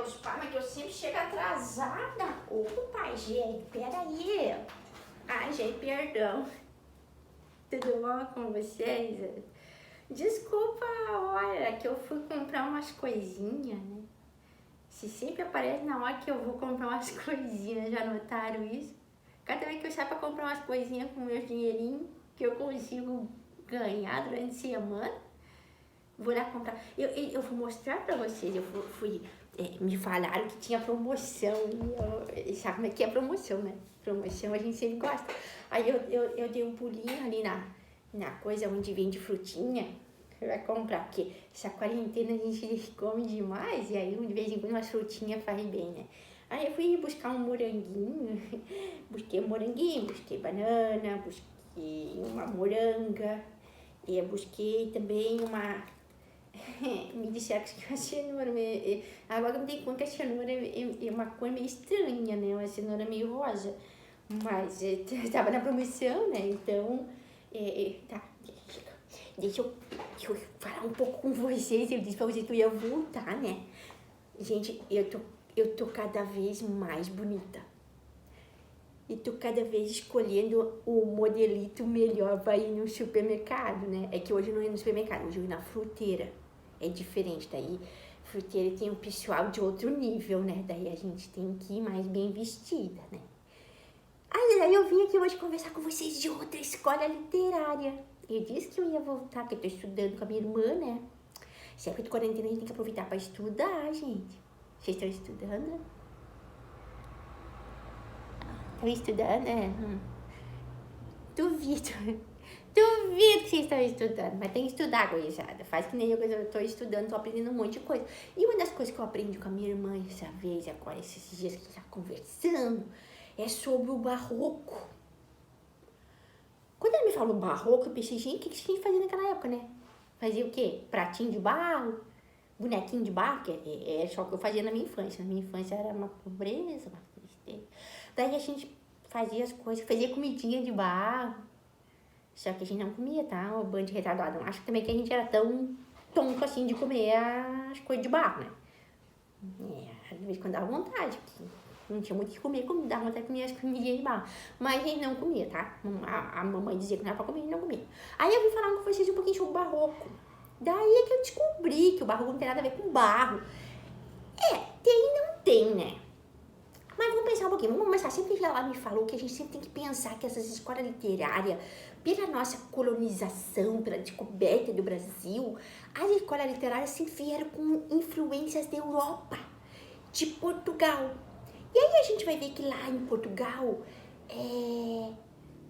meus pais, mas que eu sempre chego atrasada. Opa, gente, peraí. Ai, gente, perdão. Tudo bom com vocês? Desculpa a hora que eu fui comprar umas coisinhas, né? Se sempre aparece na hora que eu vou comprar umas coisinhas, já notaram isso? Cada vez que eu saio pra comprar umas coisinhas com meus dinheirinhos que eu consigo ganhar durante a semana, vou lá comprar. Eu vou mostrar pra vocês, me falaram que tinha promoção, sabe como é que é promoção, né? Promoção a gente sempre gosta. Aí eu dei um pulinho ali na coisa onde vende frutinha, vai comprar, porque essa quarentena a gente come demais, e aí de vez em quando umas frutinhas faz bem, né? Aí eu fui buscar um moranguinho, busquei banana, busquei uma moranga, e eu busquei também me disseram que a cenoura, agora eu me dei conta que a cenoura é uma cor meio estranha, né? Uma cenoura meio rosa, mas estava na promoção, né? Então, tá, deixa eu falar um pouco com vocês. Eu disse pra vocês que eu ia voltar, né? Gente, eu tô cada vez mais bonita. E tô cada vez escolhendo o modelito melhor para ir no supermercado, né? É que hoje eu não ia no supermercado, hoje eu ia na fruteira. É diferente, daí fruteira tem um pessoal de outro nível, né? Daí a gente tem que ir mais bem vestida, né? Aí eu vim aqui hoje conversar com vocês de outra escola literária. Eu disse que eu ia voltar, que eu tô estudando com a minha irmã, né? Se é que de quarentena a gente tem que aproveitar para estudar, gente. Vocês estão estudando? Estão estudando, né? Duvido que vocês estão estudando, mas tem que estudar, gurizada. Faz que nem eu tô estudando, tô aprendendo um monte de coisa. E uma das coisas que eu aprendi com a minha irmã essa vez, agora, esses dias que a gente tá conversando, é sobre o barroco. Quando ela me falou barroco, eu pensei, gente, o que a gente fazia naquela época, né? Fazia o quê? Pratinho de barro, bonequinho de barro, que é só o que eu fazia na minha infância. Na minha infância era uma pobreza, uma tristeza. Daí a gente fazia as coisas, fazia comidinha de barro. Só que a gente não comia, tá? O bando de retardado. Não acho também que a gente era tão tonto assim de comer as coisas de barro, né? De vez em quando dava vontade, porque não tinha muito o que comer, dava vontade de comer as comidinhas de barro. Mas a gente não comia, tá? A mamãe dizia que não era pra comer, a gente não comia. Aí eu vim falar com vocês um pouquinho sobre o barroco. Daí é que eu descobri que o barroco não tem nada a ver com barro. Tem e não tem, né? Mas vamos pensar um pouquinho, vamos começar. Sempre que ela me falou que a gente sempre tem que pensar que essas escolas literárias, pela nossa colonização, pela descoberta do Brasil, as escolas literárias sempre vieram com influências da Europa, de Portugal. E aí a gente vai ver que lá em Portugal,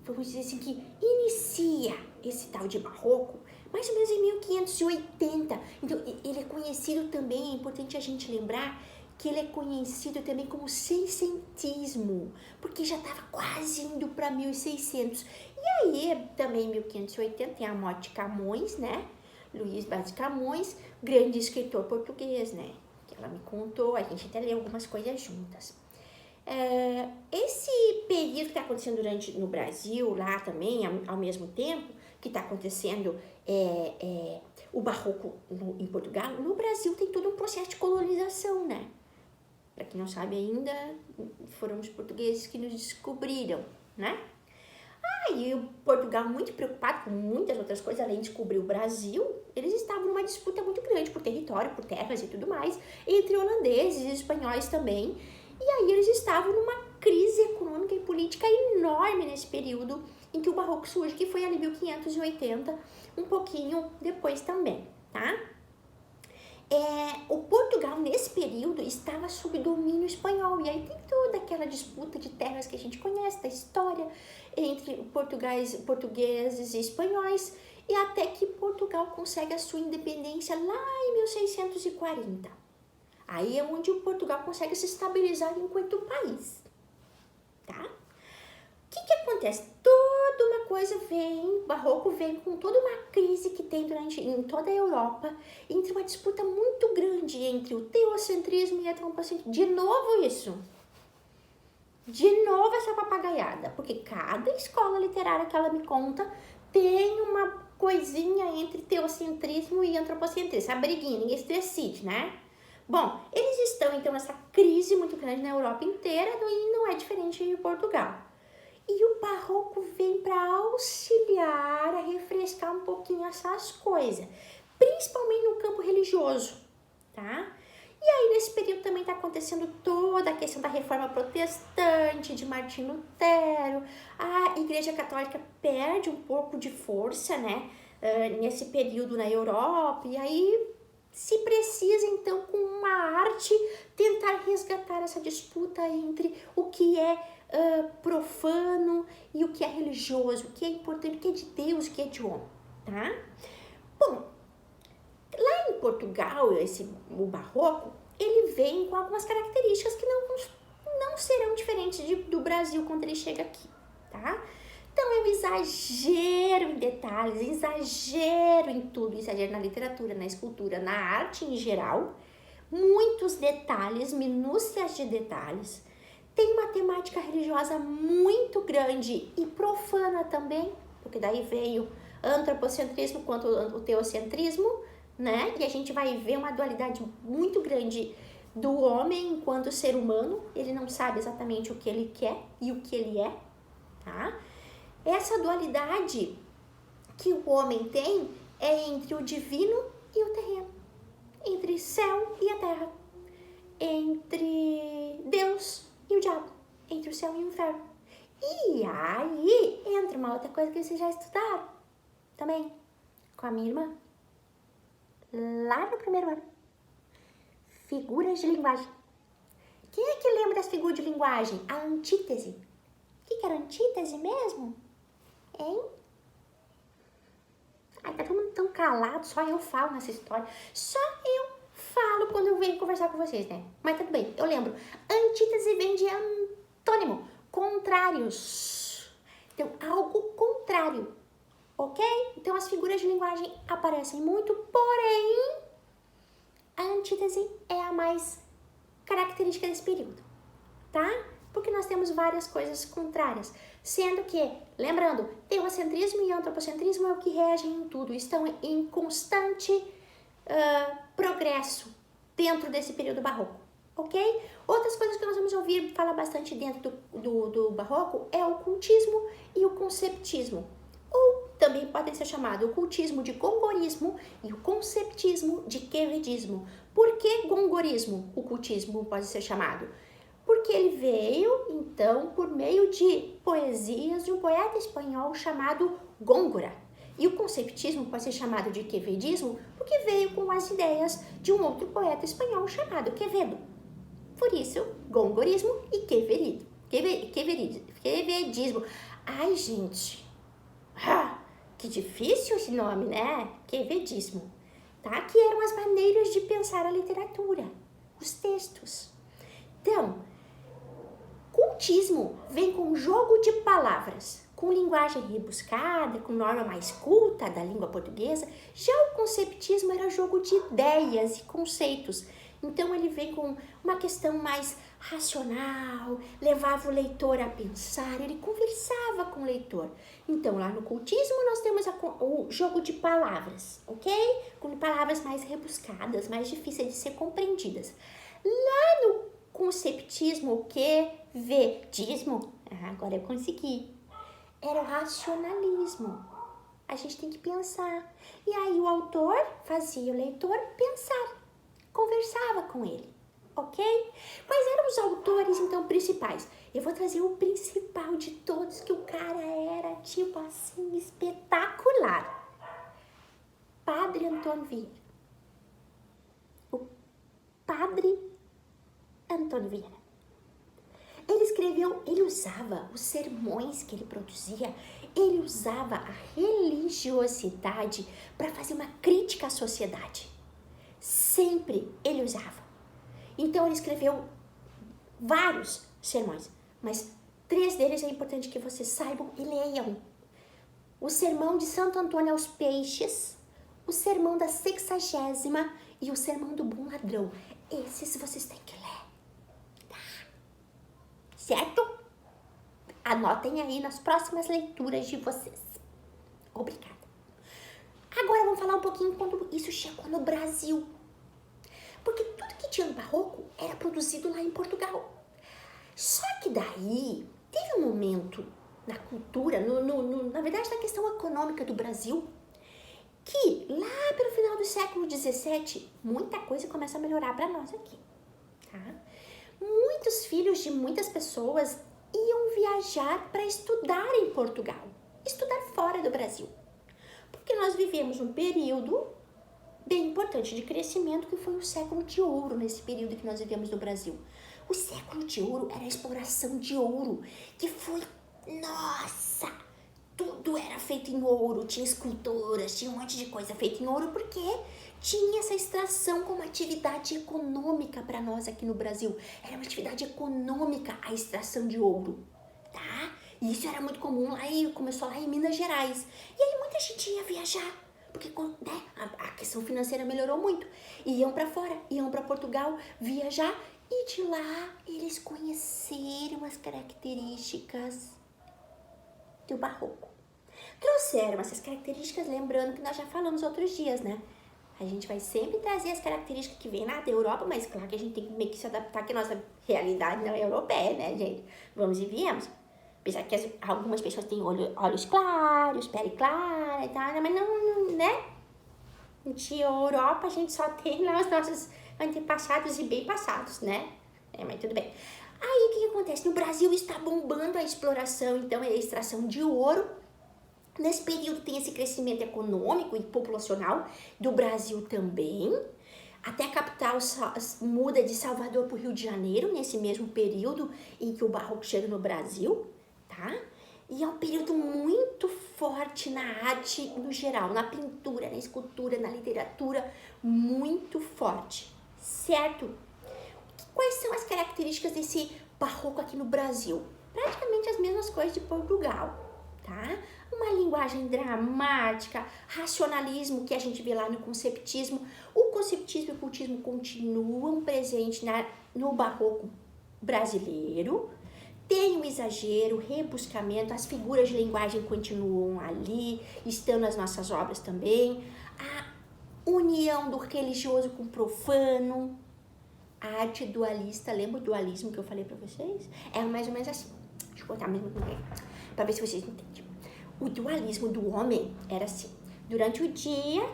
vamos dizer assim, que inicia esse tal de barroco mais ou menos em 1580. Então ele é conhecido também, é importante a gente lembrar, que ele é conhecido também como seiscentismo, porque já estava quase indo para 1600. E aí, também em 1580, tem a morte de Camões, né? Luís Vaz de Camões, grande escritor português, né? Que ela me contou, a gente até leu algumas coisas juntas. Esse período que está acontecendo no Brasil, lá também, ao mesmo tempo, que está acontecendo o barroco em Portugal, no Brasil tem todo um processo de colonização, né? Para quem não sabe ainda, foram os portugueses que nos descobriram, né? E o Portugal, muito preocupado com muitas outras coisas, além de descobrir o Brasil, eles estavam numa disputa muito grande por território, por terras e tudo mais, entre holandeses e espanhóis também. E aí eles estavam numa crise econômica e política enorme nesse período em que o barroco surge, que foi ali em 1580, um pouquinho depois também, tá? O Portugal, nesse período, estava sob domínio espanhol. E aí tem toda aquela disputa de terras que a gente conhece, da história, entre portugueses e espanhóis. E até que Portugal consegue a sua independência lá em 1640. Aí é onde o Portugal consegue se estabilizar enquanto país, tá? O que acontece? Toda uma coisa o barroco vem com toda uma crise que tem em toda a Europa, entre uma disputa muito grande entre o teocentrismo e a antropocentrismo. De novo isso. De novo essa papagaiada, porque cada escola literária que ela me conta tem uma coisinha entre teocentrismo e antropocentrismo. Essa briguinha, ninguém se decide, né? Bom, eles estão então nessa crise muito grande na Europa inteira e não é diferente de Portugal. E o barroco vem para auxiliar a refrescar um pouquinho essas coisas, principalmente no campo religioso, tá? E aí nesse período também está acontecendo toda a questão da reforma protestante, de Martim Lutero. A Igreja Católica perde um pouco de força, né, nesse período na Europa, e aí se precisa então com uma arte tentar resgatar essa disputa entre o que é profano e o que é religioso, o que é importante, o que é de Deus, o que é de homem, tá? Bom, lá em Portugal, o barroco, ele vem com algumas características que não serão diferentes do Brasil quando ele chega aqui, tá? Então, eu exagero em detalhes, exagero em tudo, exagero na literatura, na escultura, na arte em geral, muitos detalhes, minúcias de detalhes. Tem uma temática religiosa muito grande e profana também, porque daí veio antropocentrismo quanto o teocentrismo, né? E a gente vai ver uma dualidade muito grande do homem enquanto ser humano. Ele não sabe exatamente o que ele quer e o que ele é, tá? Essa dualidade que o homem tem é entre o divino e o terreno, entre céu e a terra, entre Deus e o diabo, entre o céu e o inferno. E aí entra uma outra coisa que vocês já estudaram também com a minha irmã, lá no primeiro ano. Figuras de linguagem. Quem é que lembra das figuras de linguagem? A antítese. O que era antítese mesmo? Hein? Ai, tá todo mundo tão calado, só eu falo nessa história. Só eu falo quando eu venho conversar com vocês, né? Mas tudo bem, eu lembro. Antítese vem de antônimo, contrários. Então, algo contrário, ok? Então, as figuras de linguagem aparecem muito, porém, a antítese é a mais característica desse período, tá? Porque nós temos várias coisas contrárias, sendo que, lembrando, teocentrismo e antropocentrismo é o que regem em tudo, estão em constante progresso dentro desse período barroco, ok? Outras coisas que nós vamos ouvir falar bastante dentro do barroco é o ocultismo e o conceptismo, ou também podem ser chamados o ocultismo de gongorismo e o conceptismo de quevedismo. Por que gongorismo, o ocultismo pode ser chamado? Porque ele veio, então, por meio de poesias de um poeta espanhol chamado Góngora. E o conceptismo pode ser chamado de quevedismo porque veio com as ideias de um outro poeta espanhol chamado Quevedo. Por isso, gongorismo e quevedismo. Ai, gente, que difícil esse nome, né? Quevedismo, tá? Que eram as maneiras de pensar a literatura, os textos. Então, cultismo vem com jogo de palavras, com linguagem rebuscada, com norma mais culta da língua portuguesa. Já o conceptismo era jogo de ideias e conceitos. Então ele vem com uma questão mais racional, levava o leitor a pensar, ele conversava com o leitor. Então lá no cultismo nós temos o jogo de palavras, ok? Com palavras mais rebuscadas, mais difíceis de ser compreendidas. Lá no conceptismo, o quevedismo, agora eu consegui, era o racionalismo. A gente tem que pensar. E aí o autor fazia o leitor pensar, conversava com ele, ok? Quais eram os autores, então, principais? Eu vou trazer o principal de todos, que o cara era, tipo assim, espetacular. Padre Antônio Vieira. O Padre Antônio Vieira. Ele usava os sermões que ele produzia, ele usava a religiosidade para fazer uma crítica à sociedade. Sempre ele usava. Então ele escreveu vários sermões, mas 3 deles é importante que vocês saibam e leiam. O Sermão de Santo Antônio aos Peixes, o Sermão da 60ª e o Sermão do Bom Ladrão. Esses vocês têm que ler. Certo? Anotem aí nas próximas leituras de vocês. Obrigada. Agora vamos falar um pouquinho quando isso chegou no Brasil. Porque tudo que tinha barroco era produzido lá em Portugal. Só que daí teve um momento na cultura, na verdade na questão econômica do Brasil, que lá pelo final do século XVII, muita coisa começa a melhorar para nós aqui, tá? Muitos filhos de muitas pessoas iam viajar para estudar em Portugal, estudar fora do Brasil, porque nós vivemos um período bem importante de crescimento, que foi o século de ouro, nesse período que nós vivemos no Brasil. O século de ouro era a exploração de ouro, que foi, nossa, tudo era feito em ouro, tinha esculturas, tinha um monte de coisa feita em ouro, porque tinha essa extração como atividade econômica para nós aqui no Brasil. Era uma atividade econômica a extração de ouro, tá? E isso era muito comum lá, começou lá em Minas Gerais. E aí muita gente ia viajar, porque né, a questão financeira melhorou muito. Iam para fora, iam para Portugal viajar, e de lá eles conheceram as características do barroco. Trouxeram essas características, lembrando que nós já falamos outros dias, né? A gente vai sempre trazer as características que vêm lá da Europa, mas claro que a gente tem que meio que se adaptar, que a nossa realidade não é europeia, né, gente? Vamos e viemos. Apesar que algumas pessoas têm olhos claros, pele clara e tal, mas não, né? De Europa a gente só tem lá os nossos antepassados e bem passados, né? Mas tudo bem. Aí o que acontece? No Brasil está bombando a exploração, então, a extração de ouro. Nesse período tem esse crescimento econômico e populacional do Brasil também. Até a capital muda de Salvador para o Rio de Janeiro, nesse mesmo período em que o barroco chega no Brasil, tá? E é um período muito forte na arte no geral, na pintura, na escultura, na literatura, muito forte, certo? Quais são as características desse barroco aqui no Brasil? Praticamente as mesmas coisas de Portugal, tá? Uma linguagem dramática, racionalismo que a gente vê lá no conceptismo. O conceptismo e o cultismo continuam presentes no barroco brasileiro. Tem o exagero, o rebuscamento, as figuras de linguagem continuam ali, estão nas nossas obras também. A união do religioso com o profano, a arte dualista, lembra o dualismo que eu falei pra vocês? É mais ou menos assim. Deixa eu botar mesmo pra ver se vocês entendem. O dualismo do homem era assim: durante o dia,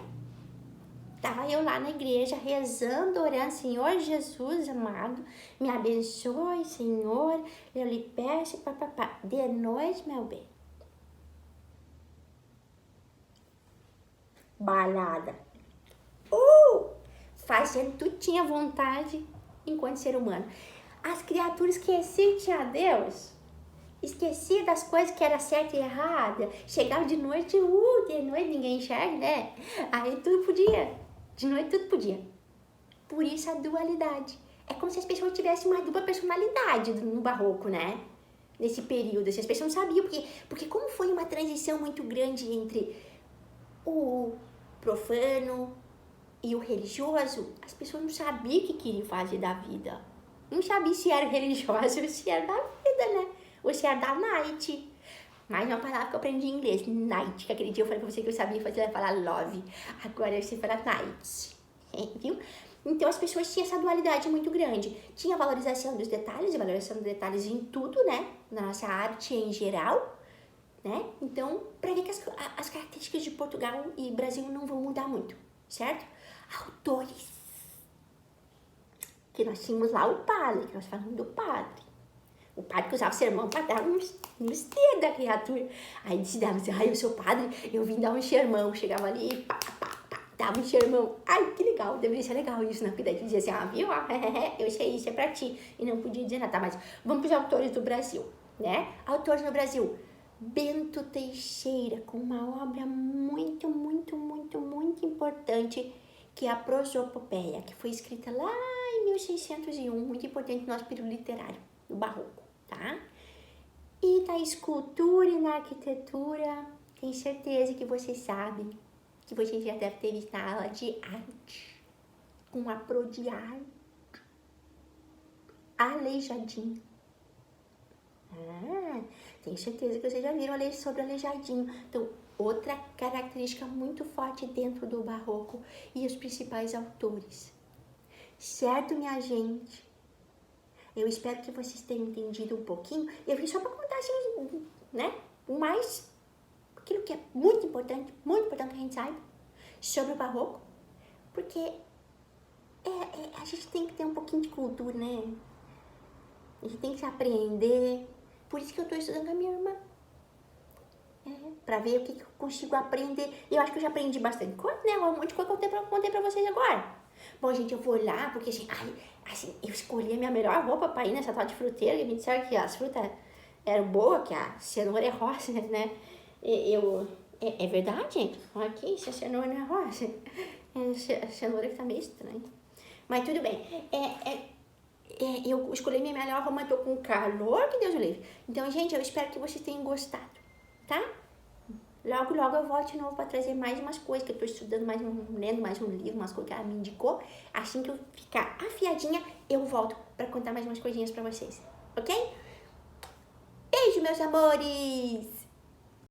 estava eu lá na igreja rezando, orando, Senhor Jesus amado, me abençoe, Senhor, eu lhe peço, papapá. De noite, meu bem, balada, fazendo tudo tinha vontade enquanto ser humano. As criaturas esqueciam que tinha Deus, esquecia das coisas que era certa e errada, chegava de noite ninguém enxerga, né? Aí tudo podia. De noite tudo podia. Por isso a dualidade. É como se as pessoas tivessem uma dupla personalidade no barroco, né? Nesse período. As pessoas não sabiam, porque como foi uma transição muito grande entre o profano e o religioso, as pessoas não sabiam o que queriam fazer da vida. Não sabiam se era religioso ou se era da vida, né? Ou se era da night. Mais uma palavra que eu aprendi em inglês, night, que aquele dia eu falei pra você que eu sabia falar love, agora eu sei falar night, viu? Então as pessoas tinham essa dualidade muito grande, tinha valorização dos detalhes, valorização dos detalhes em tudo, né, na nossa arte em geral, né, então pra ver que as características de Portugal e Brasil não vão mudar muito, certo? Autores, que nós tínhamos lá o padre, que nós falamos do padre. O padre que usava sermão para dar nos dedos da criatura. Aí disse, ai, eu sou padre, eu vim dar um sermão. Chegava ali, pá, dava um sermão. Ai, que legal, deveria ser legal isso, né? Porque daí dizia assim, viu? Eu sei, isso é pra ti. E não podia dizer nada, tá? Mas vamos para os autores do Brasil, né? Autores no Brasil. Bento Teixeira, com uma obra muito, muito, muito, muito importante, que é a Prosopopeia, que foi escrita lá em 1601, muito importante no nosso período literário, no Barroco. Tá? E na escultura e na arquitetura, tenho certeza que vocês sabem, que vocês já devem ter visto na aula de arte, com a pro de arte, Aleijadinho. Tenho certeza que vocês já viram sobre Aleijadinho. Então, outra característica muito forte dentro do Barroco e os principais autores. Certo, minha gente? Eu espero que vocês tenham entendido um pouquinho. Eu vim só para contar assim, né? O mais, aquilo que é muito importante que a gente saiba sobre o barroco. Porque a gente tem que ter um pouquinho de cultura, né? A gente tem que se aprender. Por isso que eu tô estudando com a minha irmã. Pra ver o que eu consigo aprender. Eu acho que eu já aprendi bastante coisa, né? Um monte de coisa que eu contei pra vocês agora. Bom, gente, eu vou lá, porque assim, eu escolhi a minha melhor roupa pra ir nessa tal de fruteira, que me disseram que as frutas eram boas, que a cenoura é rosa, né? É verdade, gente? Olha aqui, se a cenoura não é rosa. A cenoura que tá meio estranha. Mas tudo bem. Eu escolhi minha melhor roupa, tô com calor, que Deus o livre. Então, gente, eu espero que vocês tenham gostado, tá? Logo, logo eu volto de novo para trazer mais umas coisas que eu tô estudando, lendo mais um livro, umas coisas que ela me indicou. Assim que eu ficar afiadinha, eu volto para contar mais umas coisinhas para vocês, ok? Beijo, meus amores!